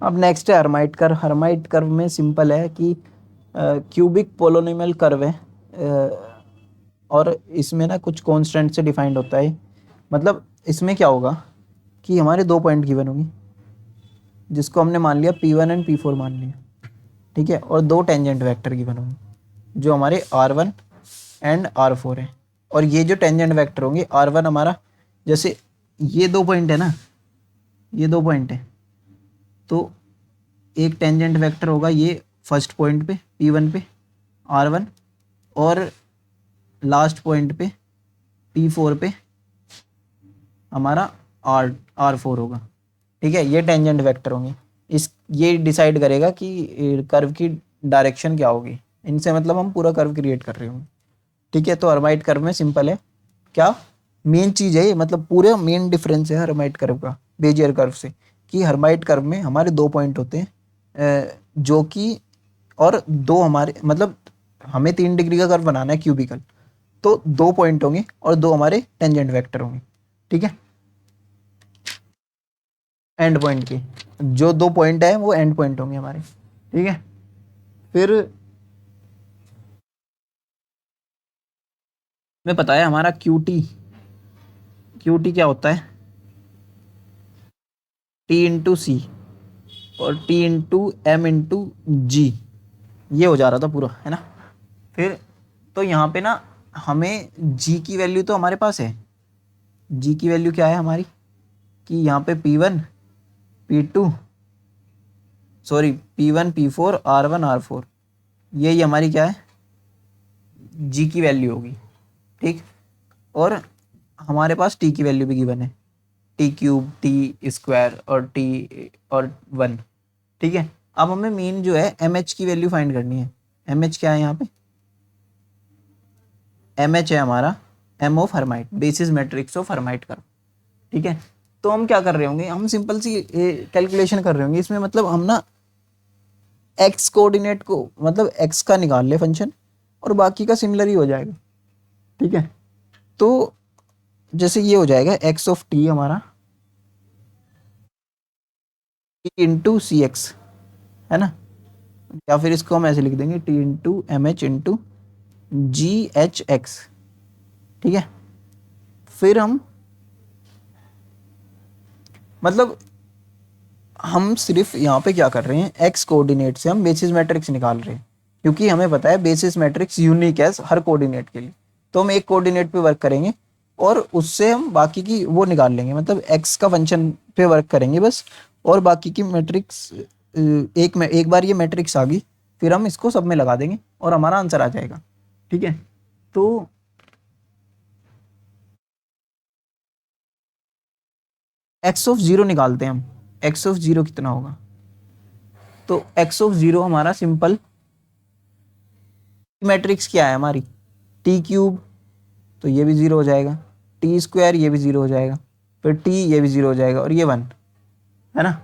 अब नेक्स्ट है Hermite curve. Hermite curve में सिंपल है कि क्यूबिक पोलिनोमियल कर्व है और इसमें ना कुछ कांस्टेंट से डिफाइंड होता है। मतलब इसमें क्या होगा कि हमारे 2 पॉइंट गिवन होंगे जिसको हमने मान लिया P1 एंड P4 मान लिया, ठीक है, और 2 टेंजेंट वेक्टर गिवन होंगे जो हमारे R1 एंड R4 है। और ये जो टेंजेंट वेक्टर होंगे R1 हमारा, जैसे ये 2 पॉइंट है ना, ये 2 पॉइंट है, तो एक टेंजेंट वेक्टर होगा ये फर्स्ट पॉइंट पे P1 पे R1 और लास्ट पॉइंट पे P4 पे हमारा R4 होगा, ठीक है। ये टेंजेंट वेक्टर होंगे। ये डिसाइड करेगा कि कर्व की डायरेक्शन क्या होगी। इनसे मतलब हम पूरा कर्व क्रिएट कर रहे होंगे, ठीक है। तो हर्माइट कर्व में सिंपल है, क्या मेन चीज़ है ये, मतलब पूरे मेन डिफरेंस है हर्माइट कर्व का बेजियर कर्व से, कि हर्माइट कर्व में हमारे 2 पॉइंट होते हैं जो कि, और 2 हमारे, मतलब हमें 3 डिग्री का कर्व बनाना है क्यूबिकल, तो 2 पॉइंट होंगे और 2 हमारे टेंजेंट वेक्टर होंगे, ठीक है। एंड पॉइंट के जो 2 पॉइंट है वो एंड पॉइंट होंगे हमारे, ठीक है। फिर मैं पता है हमारा क्यूटी क्या होता है, टी इंटू सी और टी इंटू एम इंटू जी, ये हो जा रहा था पूरा, है ना। फिर तो यहाँ पे ना हमें जी की वैल्यू तो हमारे पास है। जी की वैल्यू क्या है हमारी, कि यहाँ पे P1 P2 sorry P1 P4 R1 R4, यही हमारी क्या है जी की वैल्यू होगी, ठीक। और हमारे पास टी की वैल्यू भी गिवन है, टी क्यूब, टी स्क्वायर और टी और 1, ठीक है। अब हमें मेन जो है एम एच की वैल्यू फाइंड करनी है। एम एच क्या है यहाँ पे, एम एच है हमारा M of Hermite, basis matrix of Hermite curve, ठीक है। तो हम क्या कर रहे होंगे, हम सिंपल सी कैलकुलेशन कर रहे होंगे इसमें, मतलब हम ना एक्स कोऑर्डिनेट को, मतलब एक्स का निकाल ले फंक्शन और बाकी का सिमिलर ही हो जाएगा, ठीक है। तो जैसे ये हो जाएगा एक्स ऑफ टी हमारा टी इंटू सी एक्स, है ना, या फिर इसको हम ऐसे लिख देंगे T into M H into G H X, ठीक है। फिर हम मतलब हम सिर्फ यहाँ पे क्या कर रहे हैं, एक्स कोऑर्डिनेट से हम बेसिस मैट्रिक्स निकाल रहे हैं, क्योंकि हमें पता है बेसिस मैट्रिक्स यूनिक है हर कोऑर्डिनेट के लिए। तो हम एक कोऑर्डिनेट पे वर्क करेंगे और उससे हम बाकी की वो निकाल लेंगे, मतलब एक्स का फंक्शन पे वर्क करेंगे बस, और बाकी की मैट्रिक्स एक बार ये मैट्रिक्स आ गई फिर हम इसको सब में लगा देंगे और हमारा आंसर आ जाएगा, ठीक है। तो एक्स ऑफ जीरो निकालते हैं हम, एक्स ऑफ जीरो कितना होगा, तो एक्स ऑफ जीरो हमारा सिंपल मैट्रिक्स क्या है हमारी, टी क्यूब, तो ये भी जीरो हो जाएगा, टी स्क्वायर ये भी जीरो हो जाएगा, फिर टी ये भी जीरो हो जाएगा और ये 1, है ना।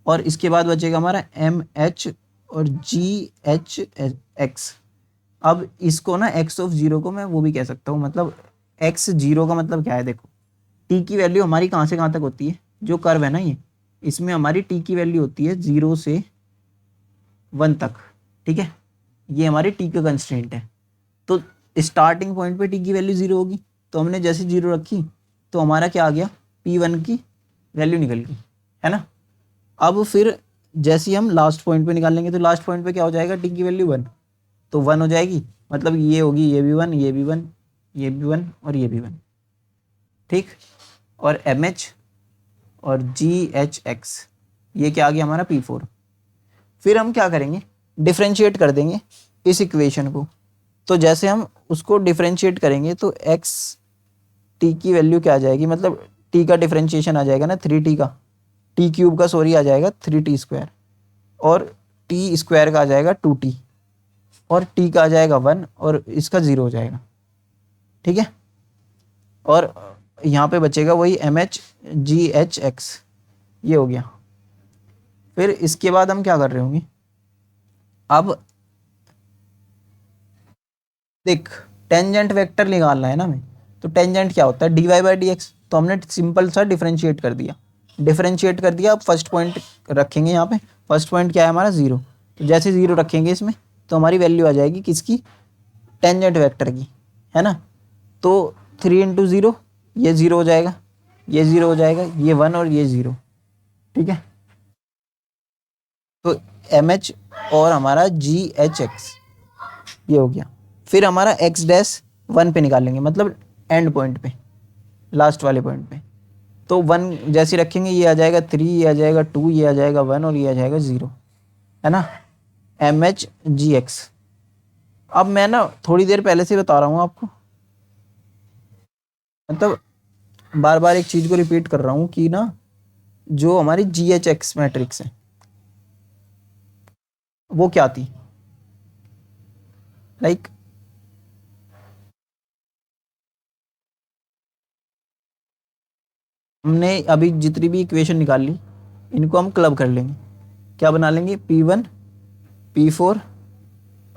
और इसके बाद बचेगा हमारा एम एच और जी एच एक्स। अब इसको ना एक्स ऑफ जीरो को मैं वो भी कह सकता हूँ, मतलब एक्स जीरो का मतलब क्या है, देखो टी की वैल्यू हमारी कहाँ से कहाँ तक होती है, जो कर्व है ना ये, इसमें हमारी टी की वैल्यू होती है 0 से 1 तक, ठीक है। ये हमारी टी का कंस्ट्रेंट है। तो स्टार्टिंग पॉइंट पे टी की वैल्यू 0 होगी, तो हमने जैसे 0 रखी तो हमारा क्या आ गया, P1 की वैल्यू निकल गई, है ना। अब फिर जैसे ही हम लास्ट पॉइंट पे निकालेंगे तो लास्ट पॉइंट पे क्या हो जाएगा, टी की वैल्यू 1, तो 1 हो जाएगी, मतलब ये होगी, ये भी 1, ये भी 1, ये भी 1 और ये भी 1, ठीक। और एम एच और जी एच एक्स, ये क्या आ गया हमारा P4। फिर हम क्या करेंगे, डिफ्रेंशिएट कर देंगे इस इक्वेशन को। तो जैसे हम उसको डिफ्रेंशिएट करेंगे तो एक्स टी की वैल्यू क्या आ जाएगी, मतलब टी का डिफ्रेंशिएशन आ जाएगा ना 3t का, टी क्यूब का सॉरी आ जाएगा 3t स्क्वायर, और टी स्क्वायर का आ जाएगा 2t, और टी का आ जाएगा 1 और इसका 0 हो जाएगा, ठीक है। और यहाँ पे बचेगा वही M H G H X, ये हो गया। फिर इसके बाद हम क्या कर रहे होंगे, अब देख टेंजेंट वेक्टर निकालना है ना हमें, तो टेंजेंट क्या होता है, dy/dx, तो हमने सिंपल सा डिफरेंशिएट कर दिया। अब फर्स्ट पॉइंट रखेंगे यहाँ पे, फर्स्ट पॉइंट क्या है हमारा 0, तो जैसे 0 रखेंगे इसमें तो हमारी वैल्यू आ जाएगी किसकी, टेंजेंट वेक्टर की, है ना। तो 3 इंटू 0 ये 0 हो जाएगा, ये 0 हो जाएगा, ये 1 और ये 0, ठीक है। तो एम एच और हमारा जी एच एक्स ये हो गया। फिर हमारा एक्स डैश 1 पे निकालेंगे, मतलब एंड पॉइंट पे, लास्ट वाले पॉइंट पे। तो 1 जैसे रखेंगे ये आ जाएगा 3, ये आ जाएगा 2, ये आ जाएगा 1 और ये आ जाएगा 0, है ना। M H G X. अब मैं ना थोड़ी देर पहले से बता रहा हूँ आपको, मतलब बार बार एक चीज़ को रिपीट कर रहा हूँ कि ना जो हमारी जी एच एक्स मैट्रिक्स है वो क्या थी, लाइक हमने अभी जितनी भी इक्वेशन निकाल ली इनको हम क्लब कर लेंगे, क्या बना लेंगे, P1 P4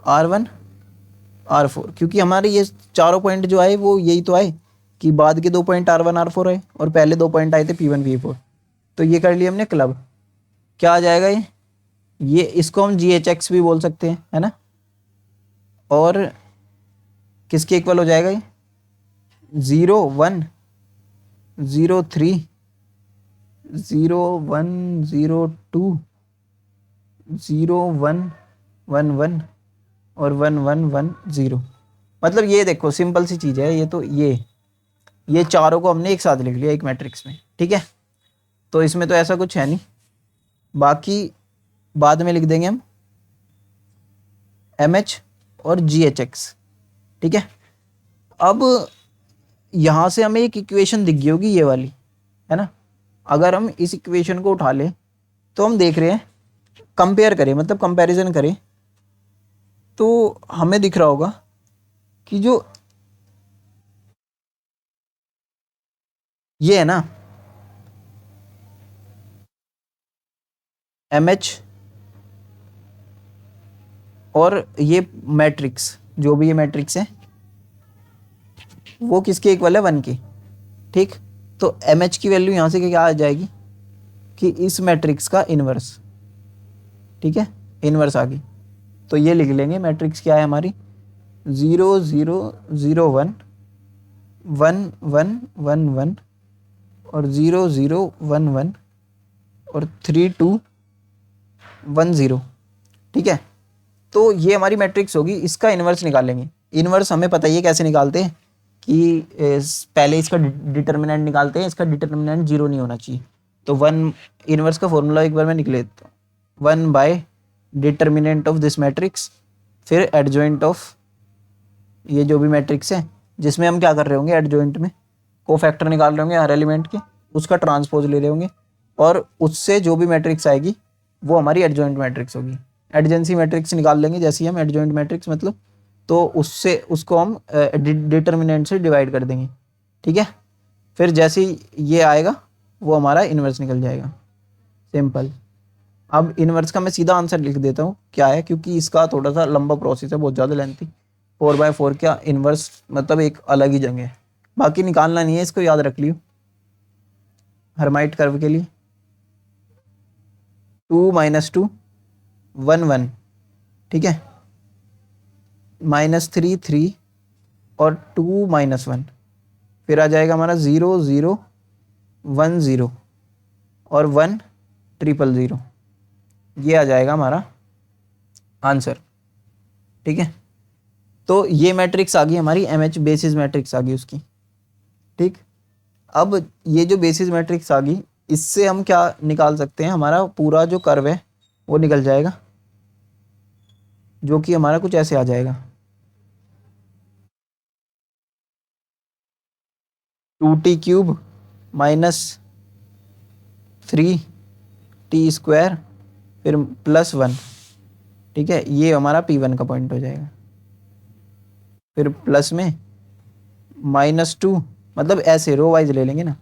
R1 R4, क्योंकि हमारे ये चारों पॉइंट जो आए वो यही तो आए कि बाद के 2 पॉइंट R1 R4 आए और पहले 2 पॉइंट आए थे P1 P4, तो ये कर लिया हमने क्लब। क्या आ जाएगा ये इसको हम जी एच एक्स भी बोल सकते हैं, है ना। और किसके इक्वल हो जाएगा ये, 0 1 0 3 0 1 0 2 0 1 1 1 और 1 1 1 0। मतलब ये देखो सिंपल सी चीज़ है, ये तो ये चारों को हमने एक साथ लिख लिया एक मैट्रिक्स में, ठीक है। तो इसमें तो ऐसा कुछ है नहीं, बाकी बाद में लिख देंगे हम एम एच और जी एच एक्स, ठीक है। अब यहाँ से हमें एक इक्वेशन दिख गई होगी ये वाली, है ना। अगर हम इस इक्वेशन को उठा लें तो हम देख रहे हैं, कंपेयर करें मतलब कंपैरिजन करें तो हमें दिख रहा होगा कि जो ये है ना एम एच और ये मैट्रिक्स, जो भी ये मैट्रिक्स है वो किसके इक्वल है, 1 के, ठीक। तो एम एच की वैल्यू यहाँ से क्या आ जाएगी कि इस मैट्रिक्स का इनवर्स, ठीक है, इनवर्स आ गई। तो ये लिख लेंगे मैट्रिक्स क्या है हमारी, 0 0 0 1 1 1 1 1 और 0 0 1 1 और 3 2 1 0, ठीक है। तो ये हमारी मैट्रिक्स होगी, इसका इन्वर्स निकालेंगे। इन्वर्स हमें पता ही है कैसे निकालते हैं कि पहले इसका डिटर्मिनेंट निकालते हैं, इसका डिटर्मिनेंट 0 नहीं होना चाहिए। तो 1 इन्वर्स का फॉर्मूला एक बार मैं निकले देता हूँ, 1 bye determinant of this matrix, फिर एडजॉइंट ऑफ ये जो भी मैट्रिक्स है जिसमें हम क्या कर रहे होंगे, एडजॉइंट में कोफैक्टर निकाल रहे होंगे हर एलिमेंट के, उसका ट्रांसपोज ले रहे होंगे और उससे जो भी मैट्रिक्स आएगी वो हमारी एडजॉइंट मैट्रिक्स होगी। एडजेंसी मैट्रिक्स निकाल लेंगे जैसे ही हम एडजॉइंट मैट्रिक्स, मतलब तो उससे उसको हम डिटर्मिनेंट से डिवाइड कर देंगे, ठीक है। फिर जैसे ही ये आएगा वो हमारा इन्वर्स निकल जाएगा, सिंपल। अब इन्वर्स का मैं सीधा आंसर लिख देता हूँ क्या है, क्योंकि इसका थोड़ा सा लंबा प्रोसेस है, बहुत ज़्यादा लेंथी। 4/4 का इन्वर्स मतलब एक अलग ही जगह है, बाकी निकालना नहीं है, इसको याद रख लियो। हर्माइट कर्व के लिए 2 - 2 1 1, ठीक है, -3 3 और 2 - 1, फिर आ जाएगा हमारा 0 0 1 0 और 1 0 0 0, ये आ जाएगा हमारा आंसर, ठीक है। तो ये मैट्रिक्स आ गई हमारी एम एच, बेसिस मैट्रिक्स आ गई उसकी, ठीक। अब ये जो बेसिस मैट्रिक्स आ गई इससे हम क्या निकाल सकते हैं, हमारा पूरा जो कर्व है वो निकल जाएगा, जो कि हमारा कुछ ऐसे आ जाएगा, 2t³ - 3t² फिर +1, ठीक है। ये हमारा P1 का पॉइंट हो जाएगा। फिर प्लस में -2, मतलब ऐसे रो वाइज ले लेंगे ना,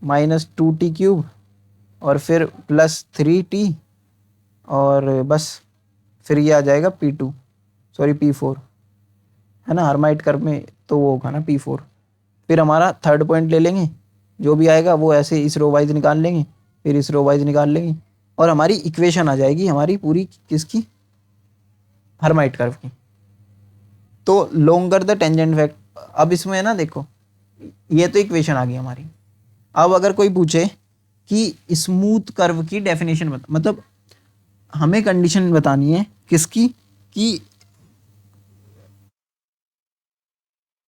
-2t³ और फिर +3t और बस फिर ये आ जाएगा P2, सॉरी P4, है ना। हर्माइट कर्व में तो वो होगा ना P4। फिर हमारा थर्ड पॉइंट ले लेंगे, जो भी आएगा वो ऐसे इस रो वाइज निकाल लेंगे, फिर इस रो वाइज निकाल लेंगे, और हमारी इक्वेशन आ जाएगी हमारी पूरी किसकी, हर्माइट कर्व की। तो लोंगर द टेंजेंट वेक्टर, अब इसमें है ना देखो ये तो इक्वेशन आ गई हमारी। अब अगर कोई पूछे कि स्मूथ कर्व की डेफिनेशन बता, मतलब हमें कंडीशन बतानी है किसकी, कि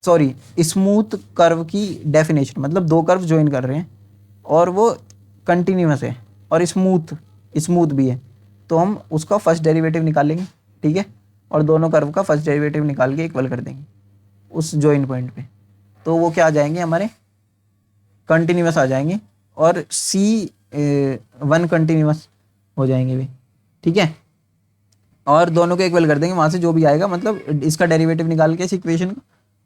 सॉरी स्मूथ कर्व की डेफिनेशन, मतलब दो कर्व ज्वाइन कर रहे हैं और वो कंटिन्यूअस है और स्मूथ स्मूथ भी है, तो हम उसका फर्स्ट डेरिवेटिव निकालेंगे, ठीक है, और दोनों कर्व का फर्स्ट डेरिवेटिव निकाल के इक्वल कर देंगे उस ज्वाइन पॉइंट पे। तो वो क्या आ जाएंगे हमारे, कंटिन्यूअस आ जाएंगे, और सी वन कंटिन्यूअस हो जाएंगे भी, ठीक है। और दोनों को इक्वल कर देंगे, वहाँ से जो भी आएगा मतलब इसका डेरिवेटिव निकाल के इस इक्वेशन का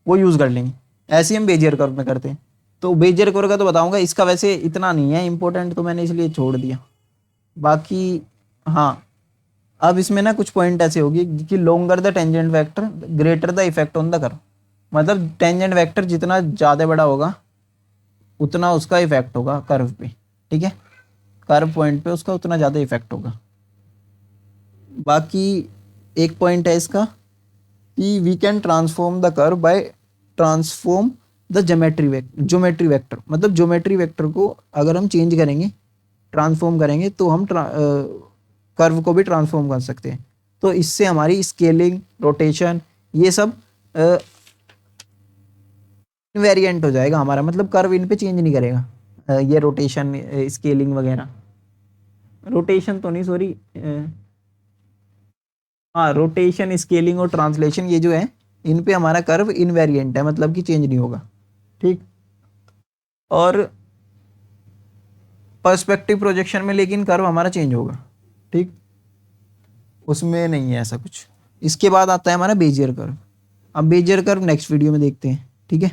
वो यूज़ कर लेंगे। ऐसे ही हम बेजियर कर्व में करते हैं। तो बेजियर कर्व का तो बताऊंगा, इसका वैसे इतना नहीं है इंपॉर्टेंट, तो मैंने इसलिए छोड़ दिया। बाकी हाँ, अब इसमें ना कुछ पॉइंट ऐसे होगी कि longer the tangent vector greater the effect on the curve, मतलब टेंजेंट वेक्टर जितना ज़्यादा बड़ा होगा उतना उसका इफेक्ट होगा कर्व पे, ठीक है, कर्व पॉइंट पे उसका उतना ज़्यादा इफेक्ट होगा। बाकी एक पॉइंट है इसका कि we can transform the curve by transform the geometry vector, मतलब ज्योमेट्री वेक्टर को अगर हम चेंज करेंगे, ट्रांसफॉर्म करेंगे, तो हम कर्व को भी ट्रांसफॉर्म कर सकते हैं। तो इससे हमारी स्केलिंग, रोटेशन, ये सब इनवेरिएंट हो जाएगा हमारा, मतलब कर्व इन पे चेंज नहीं करेगा। ये रोटेशन, स्केलिंग वगैरह, रोटेशन तो नहीं सॉरी, हाँ रोटेशन, स्केलिंग और ट्रांसलेशन, ये जो है इन पे हमारा कर्व इनवेरिएंट है, मतलब कि चेंज नहीं होगा, ठीक। और पर्सपेक्टिव प्रोजेक्शन में लेकिन कर्व हमारा चेंज होगा, ठीक, उसमें नहीं है ऐसा कुछ। इसके बाद आता है हमारा बेजियर कर्व। अब बेजियर कर्व नेक्स्ट वीडियो में देखते हैं, ठीक है।